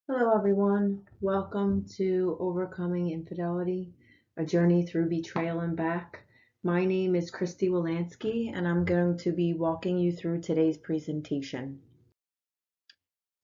Hello, everyone. Welcome to Overcoming Infidelity, a journey through betrayal and back. My name is Christy Wolanski, and I'm going to be walking you through today's presentation.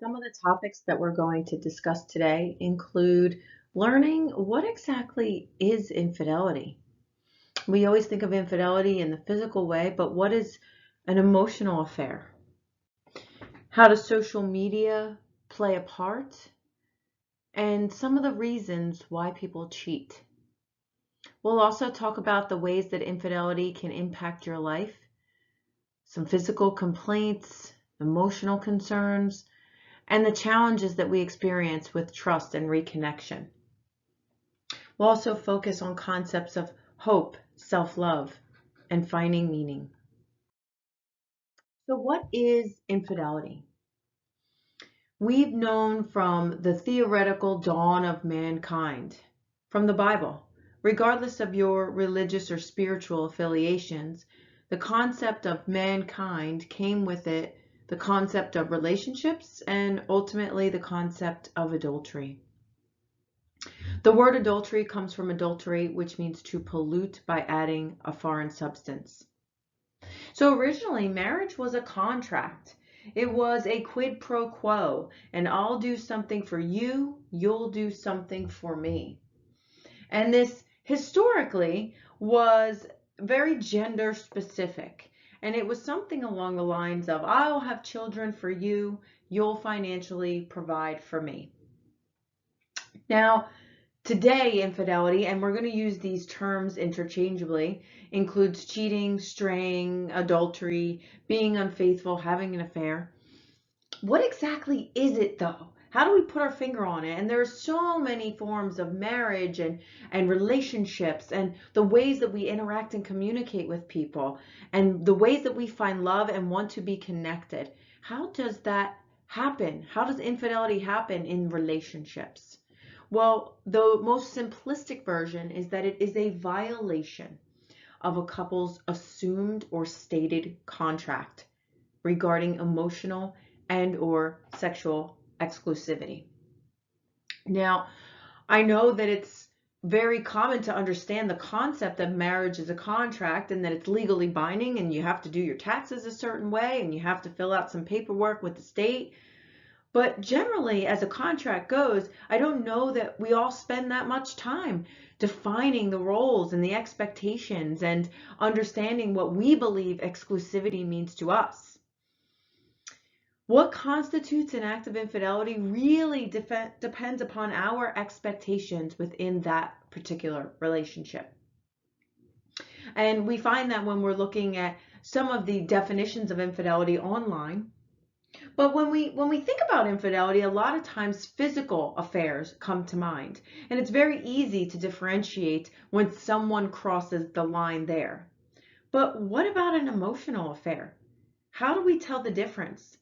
Some of the topics that we're going to discuss today include learning what exactly is infidelity. We always think of infidelity in the physical way, but what is an emotional affair? How does social media play a part? And some of the reasons why people cheat. We'll also talk about the ways that infidelity can impact your life, some physical complaints, emotional concerns, and the challenges that we experience with trust and reconnection. We'll also focus on concepts of hope, self-love, and finding meaning. So what is infidelity? We've known from the theoretical dawn of mankind, from the Bible, regardless of your religious or spiritual affiliations, the concept of mankind came with it the concept of relationships and ultimately the concept of adultery. The word adultery comes from adulterate, which means to pollute by adding a foreign substance. So originally, marriage was a contract. It was a quid pro quo, and I'll do something for you, you'll do something for me. And this historically was very gender specific. And it was something along the lines of, I'll have children for you, you'll financially provide for me. Now, today, infidelity, and we're going to use these terms interchangeably, includes cheating, straying, adultery, being unfaithful, having an affair. What exactly is it though? How do we put our finger on it? And there are so many forms of marriage and relationships and the ways that we interact and communicate with people and the ways that we find love and want to be connected. How does that happen? How does infidelity happen in relationships? Well, the most simplistic version is that it is a violation of a couple's assumed or stated contract regarding emotional and or sexual exclusivity. Now, I know that it's very common to understand the concept that marriage is a contract and that it's legally binding and you have to do your taxes a certain way and you have to fill out some paperwork with the state. But generally, as a contract goes, I don't know that we all spend that much time defining the roles and the expectations and understanding what we believe exclusivity means to us. What constitutes an act of infidelity really depends upon our expectations within that particular relationship. And we find that when we're looking at some of the definitions of infidelity online. But when we think about infidelity, a lot of times physical affairs come to mind. And it's very easy to differentiate when someone crosses the line there. But what about an emotional affair? How do we tell the difference?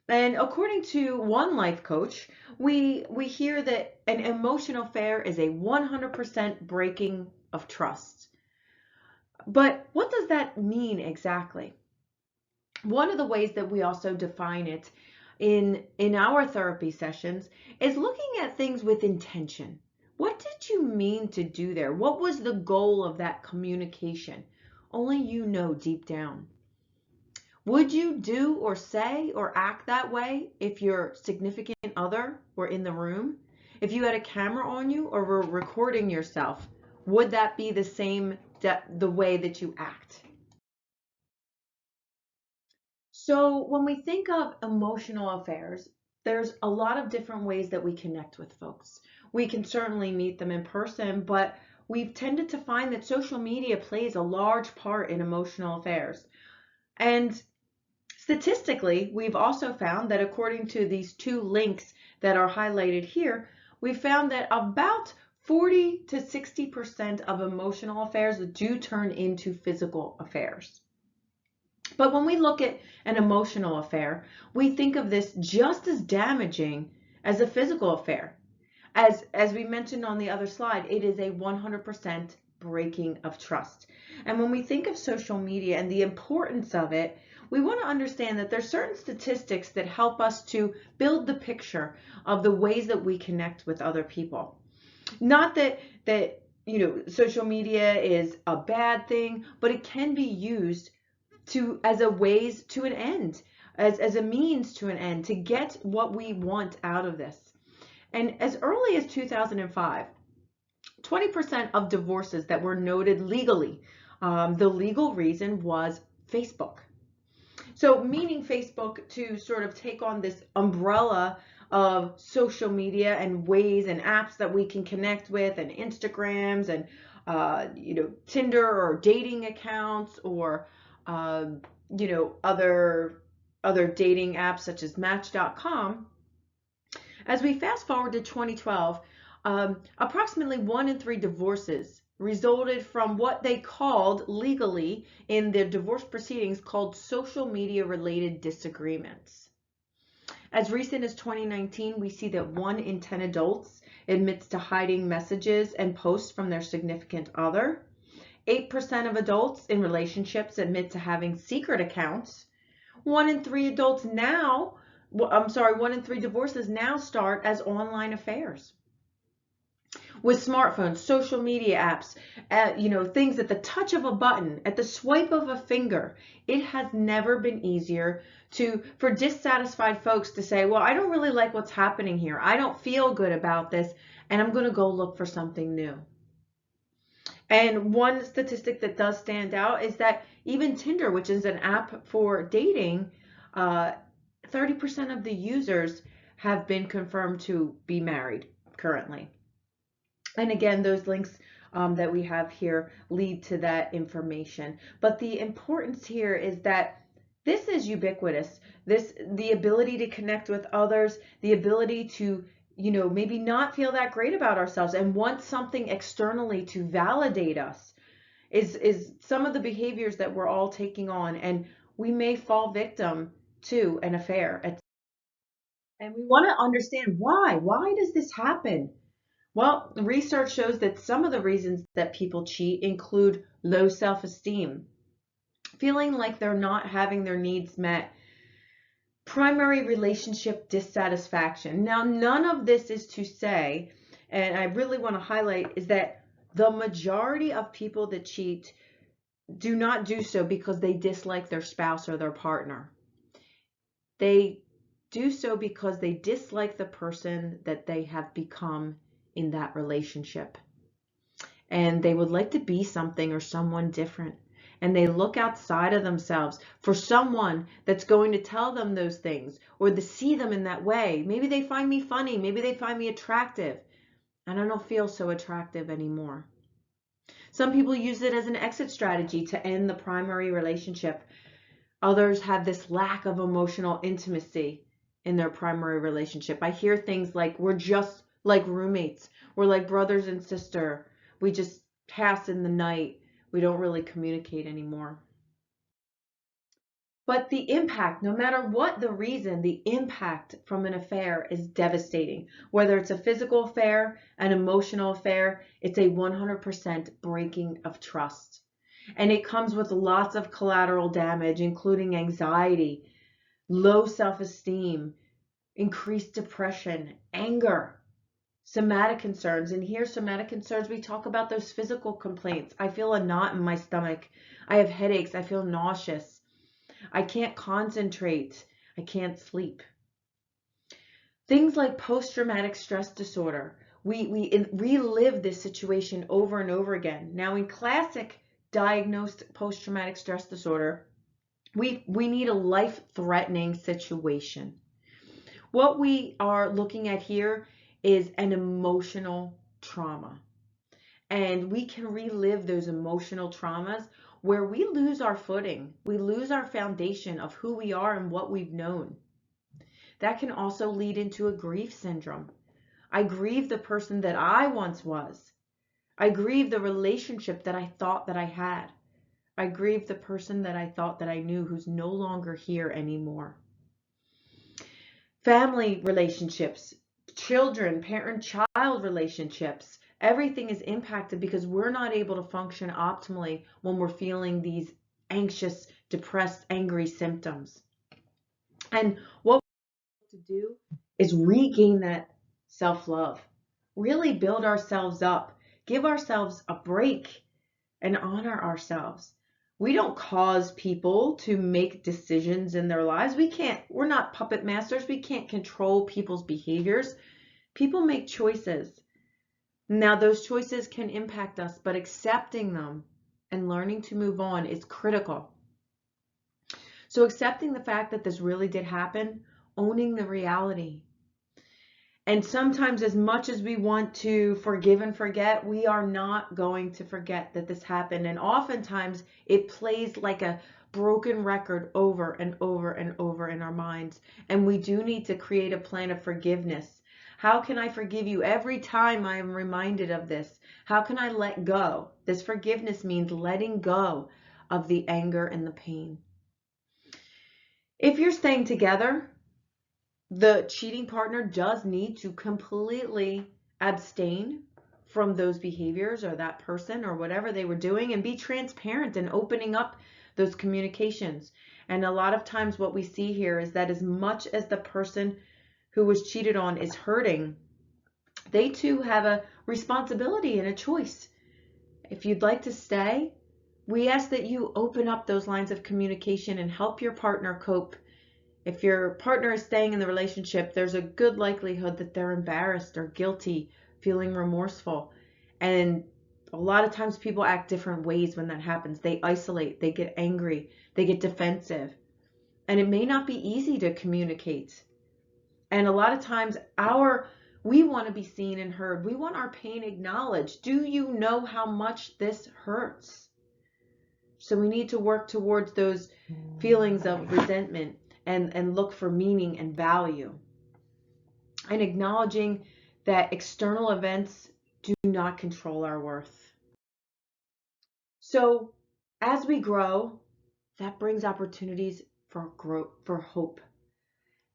And according to one life coach, we hear that an emotional affair is a 100% breaking of trust. But what does that mean exactly? One of the ways that we also define it in our therapy sessions is looking at things with intention. What did you mean to do there? What was the goal of that communication? Only you know deep down. Would you do or say or act that way if your significant other were in the room? If you had a camera on you or were recording yourself, would that be the same the way that you act? So when we think of emotional affairs, there's a lot of different ways that we connect with folks. We can certainly meet them in person, but we've tended to find that social media plays a large part in emotional affairs. And statistically, we've also found that according to these two links that are highlighted here, we found that about 40 to 60% of emotional affairs do turn into physical affairs. But when we look at an emotional affair, we think of this just as damaging as a physical affair. As we mentioned on the other slide, it is a 100% breaking of trust. And when we think of social media and the importance of it, we want to understand that there's certain statistics that help us to build the picture of the ways that we connect with other people. Not that social media is a bad thing, but it can be used as a ways to an end, as a means to an end, to get what we want out of this. And as early as 2005, 20% of divorces that were noted legally, the legal reason was Facebook. So meaning Facebook to sort of take on this umbrella of social media and ways and apps that we can connect with, and Instagrams and Tinder or dating accounts, or other dating apps such as Match.com. As we fast forward to 2012, approximately 1 in 3 divorces resulted from what they called legally in their divorce proceedings called social media related disagreements. As recent as 2019, we see that 1 in 10 adults admits to hiding messages and posts from their significant other. 8% of adults in relationships admit to having secret accounts. 1 in 3 adults now, 1 in 3 divorces now start as online affairs. With smartphones, social media apps, things at the touch of a button, at the swipe of a finger, it has never been easier for dissatisfied folks to say, well, I don't really like what's happening here. I don't feel good about this, and I'm going to go look for something new. And one statistic that does stand out is that even Tinder, which is an app for dating, 30% of the users have been confirmed to be married currently. And again, those links that we have here lead to that information. But the importance here is that this is ubiquitous. The ability to connect with others, the ability to, maybe not feel that great about ourselves and want something externally to validate us is some of the behaviors that we're all taking on. And we may fall victim to an affair. And we want to understand why. Why does this happen? Well, research shows that some of the reasons that people cheat include low self-esteem, feeling like they're not having their needs met, primary relationship dissatisfaction. Now, none of this is to say, and I really want to highlight, is that the majority of people that cheat do not do so because they dislike their spouse or their partner. They do so because they dislike the person that they have become in that relationship, and they would like to be something or someone different, and they look outside of themselves for someone that's going to tell them those things or to see them in that way. Maybe they find me funny, maybe they find me attractive, and I don't feel so attractive anymore. Some people use it as an exit strategy to end the primary relationship. Others have this lack of emotional intimacy in their primary relationship. I hear things like, we're just like roommates. We're like brothers and sister. We just pass in the night. We don't really communicate anymore. But the impact, no matter what the reason, the impact from an affair is devastating. Whether it's a physical affair, an emotional affair, it's a 100% breaking of trust. And it comes with lots of collateral damage, including anxiety, low self-esteem, increased depression, anger, somatic concerns. And here, somatic concerns, we talk about those physical complaints. I feel a knot in my stomach. I have headaches. I feel nauseous. I can't concentrate. I can't sleep. Things like post-traumatic stress disorder. We relive this situation over and over again. Now, in classic diagnosed post-traumatic stress disorder, we need a life-threatening situation. What we are looking at here is an emotional trauma. And we can relive those emotional traumas where we lose our footing. We lose our foundation of who we are and what we've known. That can also lead into a grief syndrome. I grieve the person that I once was. I grieve the relationship that I thought that I had. I grieve the person that I thought that I knew who's no longer here anymore. Family relationships, children, parent-child relationships, everything is impacted because we're not able to function optimally when we're feeling these anxious depressed, angry symptoms. And what we have to do is regain that self-love, really build ourselves up, give ourselves a break, and honor ourselves. We don't cause people to make decisions in their lives. We're not puppet masters. We can't control people's behaviors. People make choices. Now, those choices can impact us, but accepting them and learning to move on is critical. So accepting the fact that this really did happen, owning the reality. And sometimes, as much as we want to forgive and forget, we are not going to forget that this happened. And oftentimes it plays like a broken record over and over and over in our minds. And we do need to create a plan of forgiveness. How can I forgive you every time I am reminded of this? How can I let go? This forgiveness means letting go of the anger and the pain. If you're staying together, the cheating partner does need to completely abstain from those behaviors or that person or whatever they were doing, and be transparent and opening up those communications. And a lot of times what we see here is that as much as the person who was cheated on is hurting, they too have a responsibility and a choice. If you'd like to stay, we ask that you open up those lines of communication and help your partner cope. If your partner is staying in the relationship, there's a good likelihood that they're embarrassed or guilty, feeling remorseful. And a lot of times people act different ways when that happens. They isolate, they get angry, they get defensive. And it may not be easy to communicate. And a lot of times we want to be seen and heard. We want our pain acknowledged. Do you know how much this hurts? So we need to work towards those feelings of resentment and look for meaning and value. And acknowledging that external events do not control our worth. So as we grow, that brings opportunities for growth, for hope.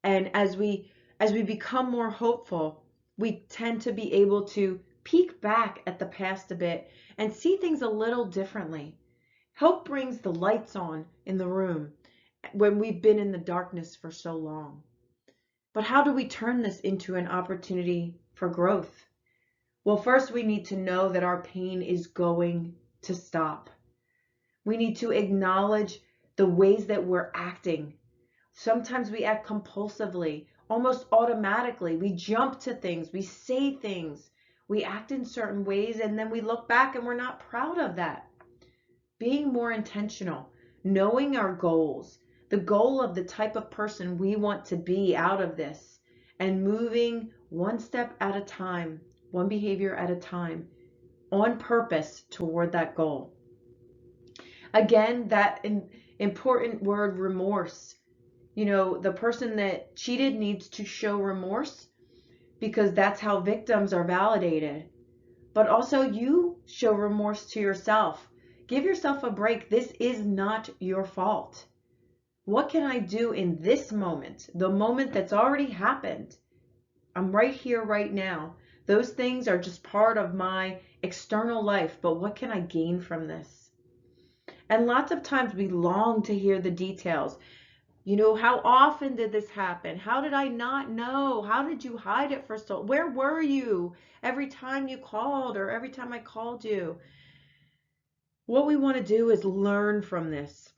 And as we become more hopeful, we tend to be able to peek back at the past a bit and see things a little differently. Hope brings the lights on in the room when we've been in the darkness for so long. But how do we turn this into an opportunity for growth? Well, first we need to know that our pain is going to stop. We need to acknowledge the ways that we're acting. Sometimes we act compulsively, almost automatically. We jump to things, we say things, we act in certain ways, and then we look back and we're not proud of that. Being more intentional, knowing our goals, the goal of the type of person we want to be out of this, and moving one step at a time, one behavior at a time, on purpose toward that goal. Again, that important word, remorse. You know, the person that cheated needs to show remorse because that's how victims are validated. But also you show remorse to yourself. Give yourself a break. This is not your fault. What can I do in this moment? The moment that's already happened. I'm right here, right now. Those things are just part of my external life, but what can I gain from this? And lots of times we long to hear the details. You know, how often did this happen? How did I not know? How did you hide it for so long? Where were you every time you called or every time I called you? What we want to do is learn from this.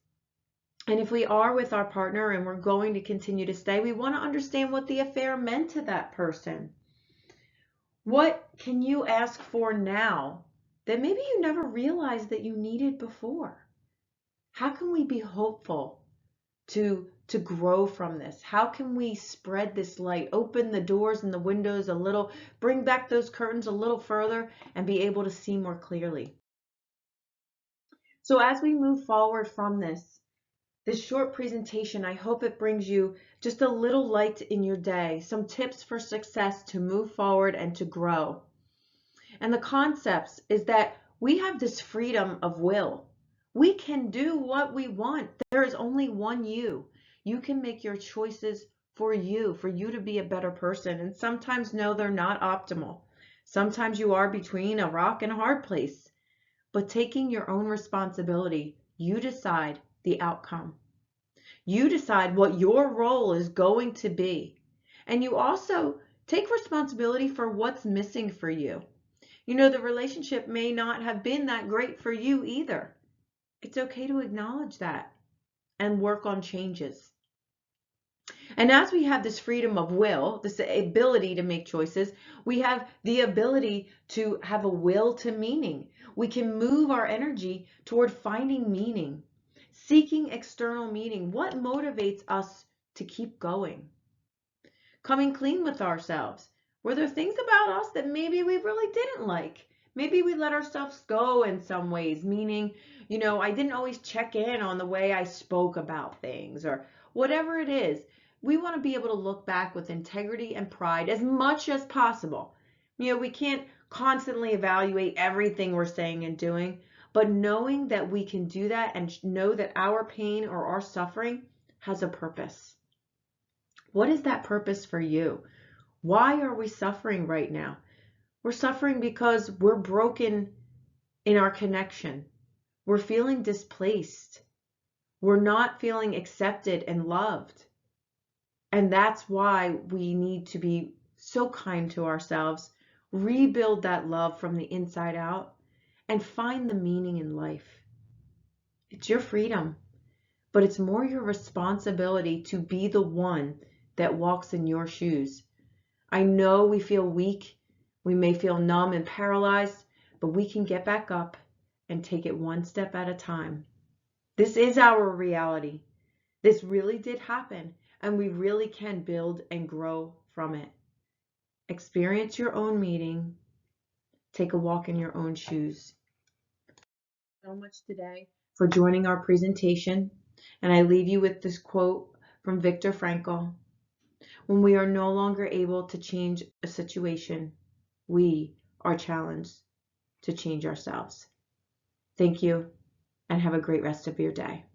And if we are with our partner and we're going to continue to stay, we want to understand what the affair meant to that person. What can you ask for now that maybe you never realized that you needed before? How can we be hopeful to grow from this? How can we spread this light, open the doors and the windows a little, bring back those curtains a little further and be able to see more clearly? So as we move forward from this short presentation, I hope it brings you just a little light in your day, some tips for success to move forward and to grow. And the concepts is that we have this freedom of will. We can do what we want. There is only one you. You can make your choices for you to be a better person. And sometimes, no, they're not optimal. Sometimes you are between a rock and a hard place. But taking your own responsibility, you decide the outcome. You decide what your role is going to be. And you also take responsibility for what's missing for you. You know, the relationship may not have been that great for you either. It's okay to acknowledge that and work on changes. And as we have this freedom of will, this ability to make choices, we have the ability to have a will to meaning. We can move our energy toward finding meaning, seeking external meaning. What motivates us to keep going? Coming clean with ourselves. Were there things about us that maybe we really didn't like? Maybe we let ourselves go in some ways, meaning, you know, I didn't always check in on the way I spoke about things or whatever it is. We want to be able to look back with integrity and pride as much as possible. You know, we can't constantly evaluate everything we're saying and doing, but knowing that we can do that and know that our pain or our suffering has a purpose. What is that purpose for you? Why are we suffering right now? We're suffering because we're broken in our connection. We're feeling displaced. We're not feeling accepted and loved. And that's why we need to be so kind to ourselves, rebuild that love from the inside out, and find the meaning in life. It's your freedom, but it's more your responsibility to be the one that walks in your shoes. I know we feel weak, we may feel numb and paralyzed, but we can get back up and take it one step at a time. This is our reality. This really did happen, and we really can build and grow from it. Experience your own meaning. Take a walk in your own shoes. So much today for joining our presentation, and I leave you with this quote from Viktor Frankl. When we are no longer able to change a situation, we are challenged to change ourselves. Thank you, and have a great rest of your day.